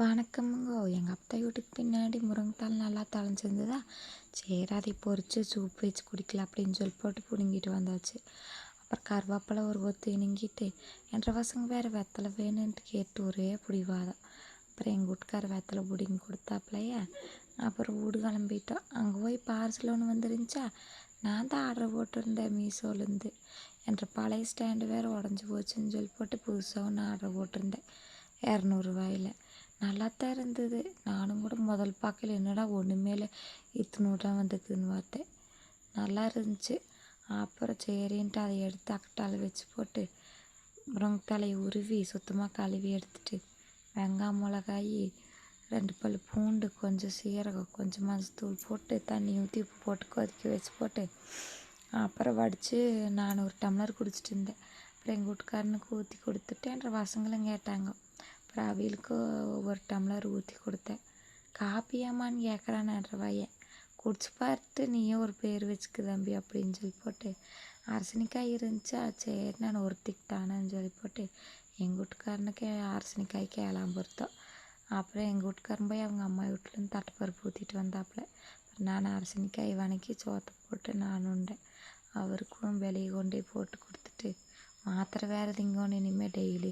வணக்கமுங்கோ. எங்கள் அத்தை வீட்டுக்கு பின்னாடி முருங்கைத்தாள் நல்லா தழைஞ்சிருந்ததா, சரி அதை பொறிச்சு சூப் வச்சு குடிக்கலாம் அப்படின்னு சொல்லி போட்டு பிடுங்கிட்டு வந்தாச்சு. அப்புறம் கருவேப்பிலை ஒரு கொத்து இணுங்கிட்டு என்ற பசங்க வேறு வெத்தலை வேணுன்ட்டு கேட்டு ஒரே பிடிவாதம். அப்புறம் எங்கள் வீட்டுக்கார வெத்தலை பிடிங்கி கொடுத்தாப்புலையே. அப்புறம் வீடு கிளம்பிட்டோம். அங்கே போய் பார்சல் ஒன்று வந்துருந்துச்சா, நான் தான் ஆர்டர் போட்டிருந்தேன் மீஷோலேருந்து. என்ற பழைய ஸ்டாண்டு வேறு உடஞ்சி போச்சுன்னு சொல்லி போட்டு புதுசாக ஒன்று ஆர்டர் போட்டிருந்தேன் 200 நல்லாத்தான் இருந்தது. நானும் கூட முதல் பார்க்கல, என்னடா ஒன்றுமேல இத்தினூட்டாக வந்ததுன்னு பார்த்தேன். நல்லா இருந்துச்சு. அப்புறம் சரின்ட்டு அதை எடுத்து அக்கட்டால் வச்சு போட்டு முருங்கைத்தலையை உருவி சுத்தமாக கழுவி எடுத்துட்டு வெங்காயம் மிளகாய் 2 பல் பூண்டு கொஞ்சம் சீரகம் கொஞ்சம் மஞ்சத்தூள் போட்டு தண்ணி ஊற்றி உப்பு போட்டு கொதிக்க வச்சு போட்டு அப்புறம் வடித்து நான் ஒரு டம்ளர் குடிச்சிட்டு இருந்தேன். அப்புறம் எங்கள் வீட்டுக்காரனுக்கு ஊற்றி கொடுத்துட்டு என்ற பசங்களும் கேட்டாங்க. அப்புறம் அவியலுக்கு ஒரு டம்ளர் ஊற்றி கொடுத்தேன். காப்பியாமான்னு கேட்குறான் என்ற பையன். குடிச்சு பார்த்து நீயே ஒரு பேர் வச்சுக்கு தம்பி அப்படின்னு சொல்லி போட்டு அரசனிக்காய் இருந்துச்சா, சரி நான் ஒருத்திக்கிட்டானேன்னு சொல்லி போட்டு எங்கள் வீட்டுக்காரனுக்கு அரசனிக்காய்க்கு 7ஆம் பொருத்தம். அப்புறம் எங்கள் வீட்டுக்காரன் போய் அவங்க அம்மா வீட்டிலேருந்து தட்டைப்பருப்பு ஊற்றிட்டு வந்தாப்புல. நான் அரசனிக்காய் வணக்கி சோத்தை போட்டு நான் உண்டேன். அவருக்கும் வெளியே கொண்டே போட்டு கொடுத்துட்டு மாத்திரை வேறு திங்கணும் இனிமேல் டெய்லி.